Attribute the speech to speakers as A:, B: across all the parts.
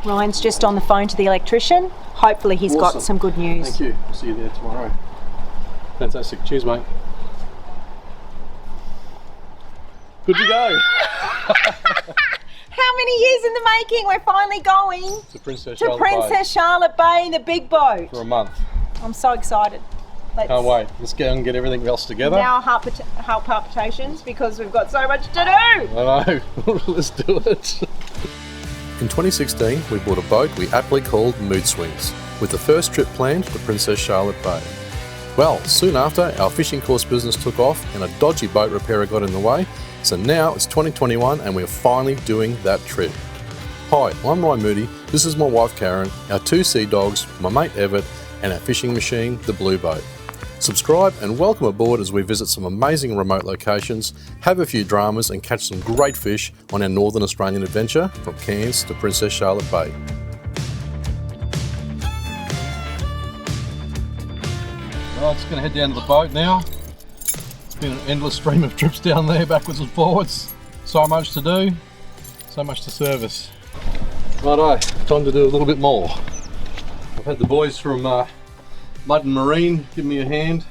A: Ryan's just on the phone to the electrician. Hopefully he's got some good news.
B: Thank you. I'll see you there tomorrow. Fantastic. Cheers, mate. Good to go.
A: How many years in the making? We're finally going
B: to Princess
A: Charlotte Bay in the big boat.
B: For a month.
A: I'm so excited.
B: Can't wait. Let's go and get everything else together.
A: Now heart palpitations because we've got so much to do.
B: I know. Let's do it. In 2016, we bought a boat we aptly called Mood Swings, with the first trip planned to Princess Charlotte Bay. Well, soon after, our fishing course business took off and a dodgy boat repairer got in the way, so now it's 2021 and we're finally doing that trip. Hi, I'm Ryan Moody, this is my wife Karen, our 2 sea dogs, my mate Everett, and our fishing machine, the Blue Boat. Subscribe and welcome aboard as we visit some amazing remote locations, have a few dramas and catch some great fish on our Northern Australian adventure from Cairns to Princess Charlotte Bay. Right, just going to head down to the boat now. It's been an endless stream of trips down there, backwards and forwards. So much to do, so much to service. Righto, time to do a little bit more. I've had the boys from Mud and Marine give me a hand,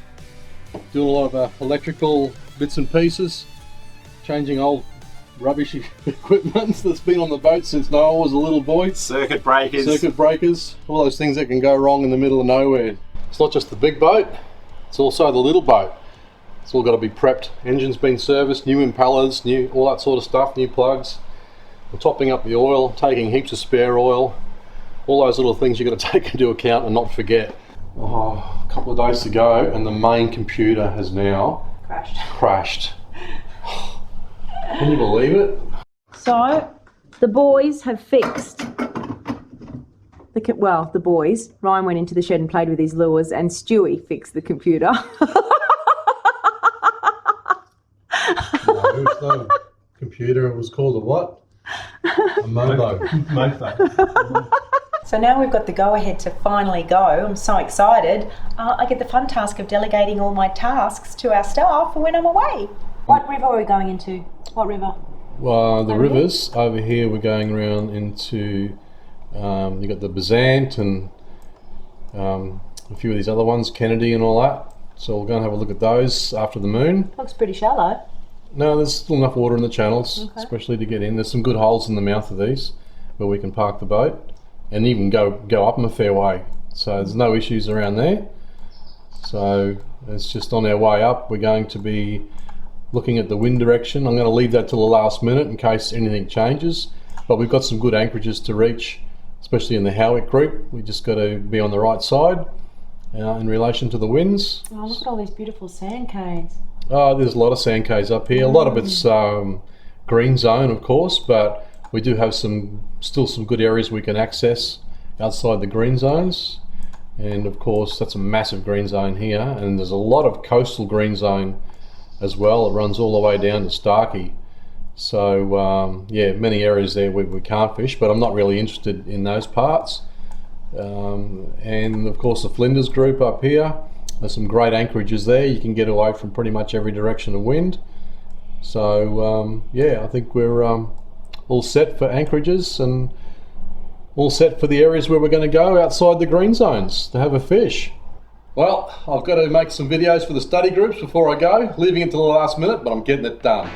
B: doing a lot of electrical bits and pieces, changing old rubbish equipment that's been on the boat since Noah was a little boy.
C: Circuit breakers,
B: all those things that can go wrong in the middle of nowhere. It's not just the big boat, it's also the little boat. It's all got to be prepped. Engine's been serviced, new impellers, all that sort of stuff, new plugs. We're topping up the oil, taking heaps of spare oil. All those little things you've got to take into account and not forget. Oh, a couple of days to go and the main computer has now crashed. Can you believe it?
A: So, the boys have fixed the boys. Ryan went into the shed and played with his lures and Stewie fixed the computer.
B: No, it's not a computer, it was called a what? A Mobo.
A: So now we've got the go-ahead to finally go. I'm so excited. I get the fun task of delegating all my tasks to our staff for when I'm away. What river are we going into? What river?
B: Well, the rivers over here, we're going around into, you got the Bazant and a few of these other ones, Kennedy and all that. So we'll go and have a look at those after the moon.
A: Looks pretty shallow.
B: No, there's still enough water in the channels, especially to get in. There's some good holes in the mouth of these where we can park the boat and even go up them a fair way. So there's no issues around there. So it's just on our way up. We're going to be looking at the wind direction. I'm going to leave that till the last minute in case anything changes. But we've got some good anchorages to reach, especially in the Howick group. We just got to be on the right side in relation to the winds.
A: Oh, look at all these beautiful sand caves.
B: Oh, there's a lot of sand caves up here. A lot of it's green zone, of course, but we do have still some good areas we can access outside the green zones. And of course, that's a massive green zone here. And there's a lot of coastal green zone as well. It runs all the way down to Starkey. So yeah, many areas there where we can't fish, but I'm not really interested in those parts. And of course the Flinders group up here, there's some great anchorages there. You can get away from pretty much every direction of wind. So yeah, I think we're all set for anchorages and all set for the areas where we're going to go outside the green zones to have a fish. Well, I've got to make some videos for the study groups before I go, leaving it till the last minute, but I'm getting it done.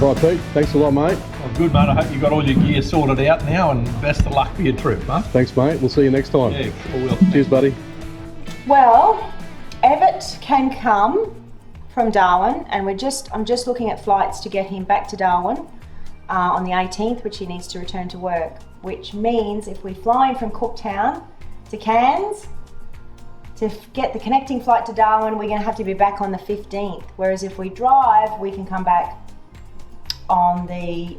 B: Right, Pete, thanks a lot, mate.
C: Well, good, mate. I hope you got all your gear sorted out now, and best of luck for your trip, mate.
B: Thanks, mate. We'll see you next time.
C: Yeah, sure will.
B: Cheers, buddy.
A: Well, Everett can come from Darwin, and I'm just looking at flights to get him back to Darwin on the 18th, which he needs to return to work, which means if we fly in from Cooktown to Cairns, to get the connecting flight to Darwin, we're going to have to be back on the 15th, whereas if we drive, we can come back on the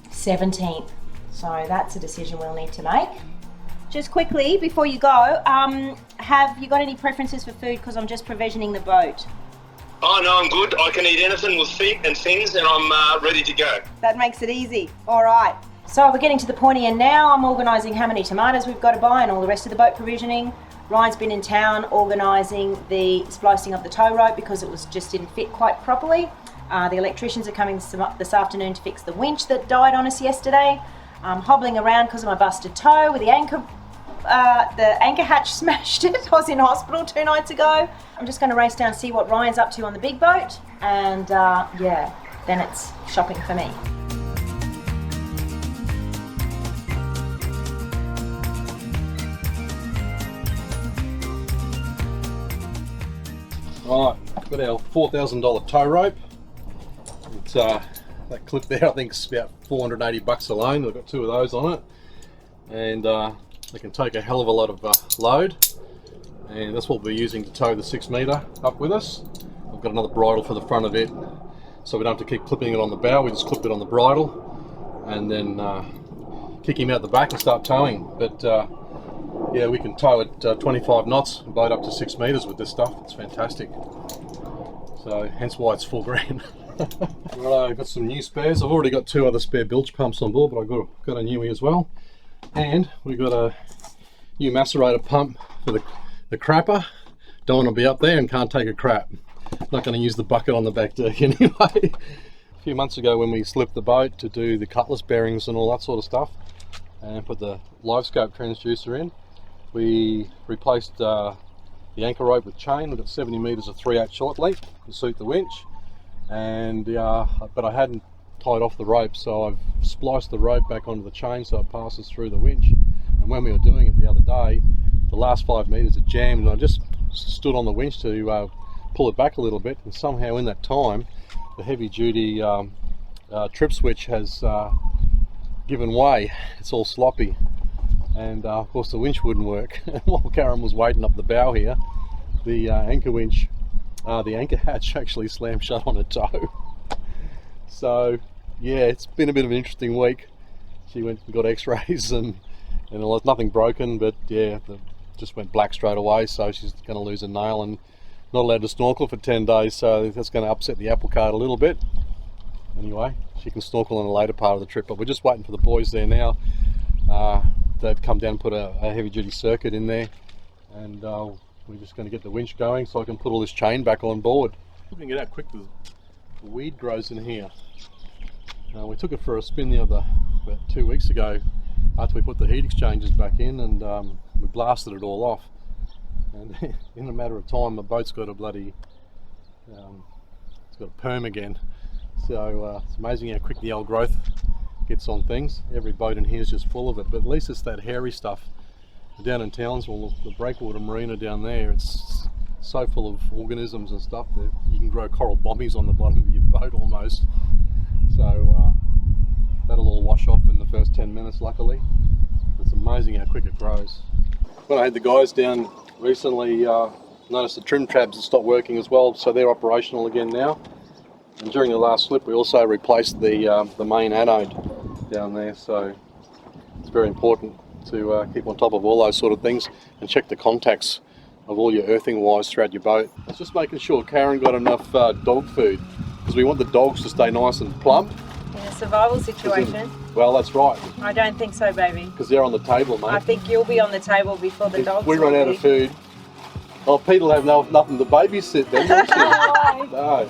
A: 17th. So that's a decision we'll need to make. Just quickly, before you go, have you got any preferences for food? Because I'm just provisioning the boat.
D: Oh no, I'm good. I can eat anything with feet and fins, and I'm ready to go.
A: That makes it easy. All right. So we're getting to the pointy end now. I'm organising how many tomatoes we've got to buy and all the rest of the boat provisioning. Ryan's been in town organising the splicing of the tow rope because it just didn't fit quite properly. The electricians are coming this afternoon to fix the winch that died on us yesterday. I'm hobbling around because of my busted toe with the anchor hatch smashed it. I was in hospital 2 nights ago. I'm just going to race down and see what Ryan's up to on the big boat, and yeah, then it's shopping for me.
B: Right, got our $4,000 tow rope. It's that clip there, I think it's about $480 alone. We've got 2 of those on it, and they can take a hell of a lot of load, and that's what we're using to tow the 6 metre up with us. I've got another bridle for the front of it, so we don't have to keep clipping it on the bow. We just clip it on the bridle and then kick him out the back and start towing. But yeah, we can tow at 25 knots and boat up to 6 metres with this stuff. It's fantastic. So hence why it's $4 grand. Right, I've got some new spares. I've already got 2 other spare bilge pumps on board, but I've got a newie as well. And we've got a new macerator pump for the crapper. Don't want to be up there and can't take a crap. Not going to use the bucket on the back deck anyway. A few months ago when we slipped the boat to do the cutlass bearings and all that sort of stuff and put the live scope transducer in, we replaced the anchor rope with chain. We've got 70 metres of 3/8 short length to suit the winch, and but I hadn't tied off the rope, so I've spliced the rope back onto the chain so it passes through the winch. And when we were doing it the other day, the last 5 metres it jammed, and I just stood on the winch to pull it back a little bit, and somehow in that time the heavy duty trip switch has given way. It's all sloppy, and of course the winch wouldn't work. While Karen was waiting up the bow here, the anchor winch, the anchor hatch actually slammed shut on a tow. So yeah, it's been a bit of an interesting week. She went and got x-rays and there's nothing broken, but yeah, just went black straight away, so she's going to lose a nail and not allowed to snorkel for 10 days, so that's going to upset the apple cart a little bit. Anyway, she can snorkel in a later part of the trip, but we're just waiting for the boys there now. They've come down and put a heavy duty circuit in there, and we're just going to get the winch going so I can put all this chain back on board. We can get out quick, the weed grows in here. We took it for a spin about 2 weeks ago after we put the heat exchangers back in, and we blasted it all off. And in a matter of time, the boat's got a bloody, it's got a perm again. So it's amazing how quick the old growth gets on things. Every boat in here is just full of it, but at least it's that hairy stuff. Down in Townsville, the breakwater marina down there, it's so full of organisms and stuff that you can grow coral bombies on the bottom of your boat almost. So that'll all wash off in the first 10 minutes, luckily. It's amazing how quick it grows. When I had the guys down recently, noticed the trim tabs had stopped working as well, so they're operational again now. And during the last slip, we also replaced the main anode down there, so it's very important to keep on top of all those sort of things and check the contacts of all your earthing wires throughout your boat. It's just making sure Karen got enough dog food, because we want the dogs to stay nice and plump.
A: In a survival situation?
B: Well, that's right.
A: I don't think so, baby.
B: Because they're on the table, mate.
A: I think you'll be on the table before the dogs
B: we run out of food. Oh, Pete'll have nothing to babysit then, won't she? No.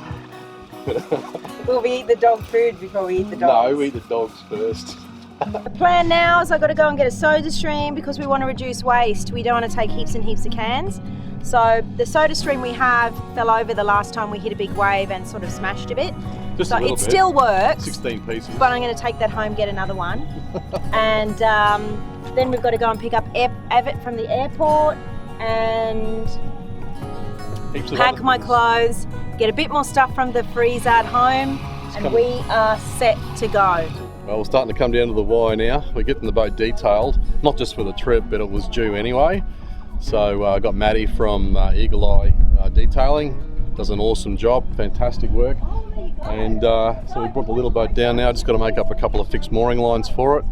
A: Will we eat the dog food before we eat the dogs?
B: No, we eat the dogs first.
A: The plan now is I've got to go and get a soda stream because we want to reduce waste. We don't want to take heaps and heaps of cans. So the soda stream we have fell over the last time we hit a big wave and sort of smashed a bit.
B: Just
A: so
B: a little
A: it
B: bit.
A: Still works.
B: 16 pieces.
A: But I'm going to take that home, get another one. And then we've got to go and pick up Abbott from the airport and pack my clothes, get a bit more stuff from the freezer at home, and we are set to go.
B: Well, we're starting to come down to the Y now. We're getting the boat detailed, not just for the trip, but it was due anyway. So I got Maddie from Eagle Eye Detailing, does an awesome job, fantastic work. And so we brought the little boat down now, just got to make up a couple of fixed mooring lines for it.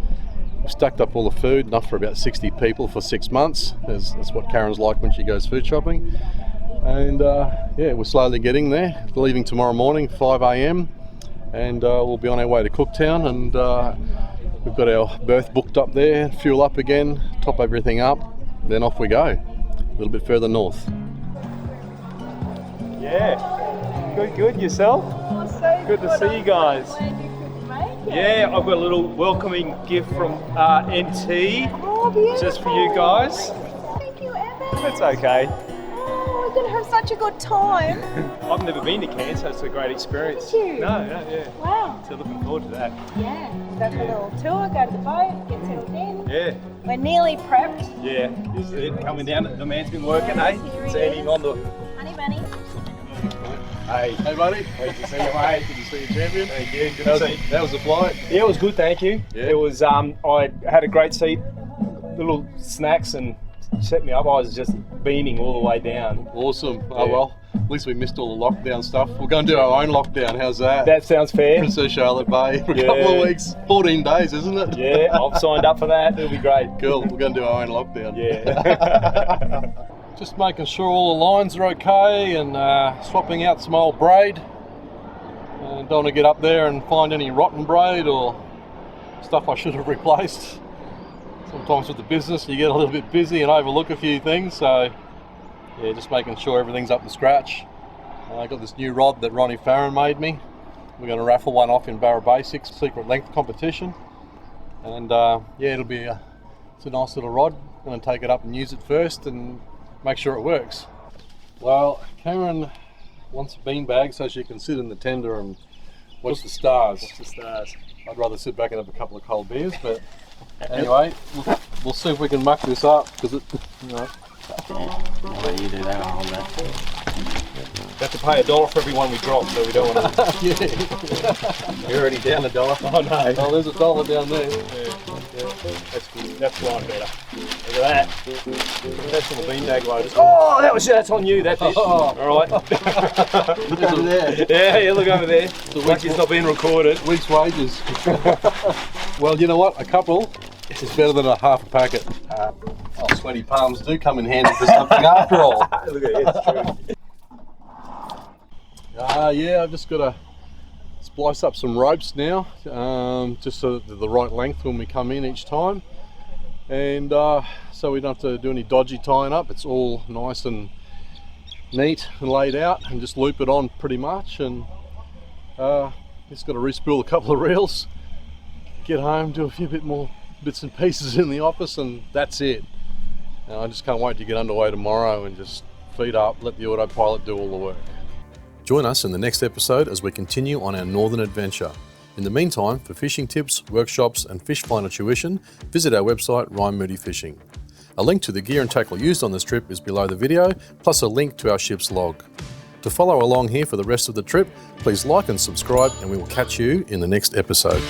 B: We've stacked up all the food, enough for about 60 people for 6 months. That's what Karen's like when she goes food shopping. And yeah, we're slowly getting there. Leaving tomorrow morning, 5 a.m. and we'll be on our way to Cooktown, and we've got our berth booked up there, fuel up again, top everything up, then off we go, a little bit further north.
E: Yeah, good. Yourself?
A: Oh, so
E: Good to see you guys.
A: Glad you could make it.
E: Yeah, I've got a little welcoming gift from NT,
A: Oh, beautiful.
E: just for you guys.
A: Thank you, Evan.
E: It's okay.
A: Oh, we're going to have such a good time.
E: I've never been to Cairns, so it's a great experience.
A: Did you?
E: No, yeah.
A: Wow.
E: So looking forward to that.
A: Yeah, go for a little tour, go to the boat, get settled in.
E: Yeah,
A: We're nearly prepped.
E: yeah. This is it. Coming down. The man's been working, eh?
A: Here he
E: Seeing
A: is.
E: him on the.
A: Honey bunny.
E: Hey.
B: Hey buddy,
E: Good to see you, mate.
B: good to see you, champion.
E: Thank you. Good to see you.
B: That was the flight.
E: Yeah, it was good, thank you.
B: Yeah.
E: It was. I had a great seat, little snacks, and set me up. I was just beaming all the way down.
B: Awesome. Oh
E: Yeah.
B: well, at least we missed all the lockdown stuff. We're going to do our own lockdown. How's that?
E: That sounds fair.
B: Princess Charlotte Bay for a
E: Yeah.
B: couple of weeks, 14 days, isn't it?
E: Yeah, I've signed up for that. It'll be great.
B: Cool. We're going to do our own lockdown.
E: Yeah.
B: Just making sure all the lines are okay, and swapping out some old braid. Don't want to get up there and find any rotten braid or stuff I should have replaced. Sometimes with the business you get a little bit busy and overlook a few things, so yeah, just making sure everything's up to scratch. I got this new rod that Ronnie Farron made me. We're going to raffle one off in Barra Basics secret length competition, and yeah, it's a nice little rod. I'm going to take it up and use it first and make sure it works. Well, Karen wants a beanbag so she can sit in the tender and watch the stars.
E: Watch the stars.
B: I'd rather sit back and have a couple of cold beers, but anyway, we'll see if we can muck this up, because it, you know.
F: I'll let you do that, I'll hold that.
E: We have to pay $1 for every one we drop, so we don't want to.
B: Yeah. You're already down $1.
E: Oh no.
B: Oh, there's $1 down there.
E: That's good. That's flying better. Look at that. Professional beanbag loaders. Oh, that's on you. That's it.
B: Oh.
E: All right.
B: Look over there.
E: Yeah, look over there. Like it's not being recorded.
B: Week's wages. Well, you know what? A couple is better than a half a packet. Sweaty palms do come in handy for something after all.
E: Look at it. It's true.
B: Yeah, I've just got to splice up some ropes now, just so that they're the right length when we come in each time, and so we don't have to do any dodgy tying up. It's all nice and neat and laid out, and just loop it on pretty much, and just got to respool a couple of reels, get home, do a few more bits and pieces in the office, and that's it. And I just can't wait to get underway tomorrow and just feed up, let the autopilot do all the work. Join us in the next episode as we continue on our northern adventure. In the meantime, for fishing tips, workshops and fish finder tuition, visit our website Ryan Moody Fishing. A link to the gear and tackle used on this trip is below the video, plus a link to our ship's log. To follow along here for the rest of the trip, please like and subscribe, and we will catch you in the next episode.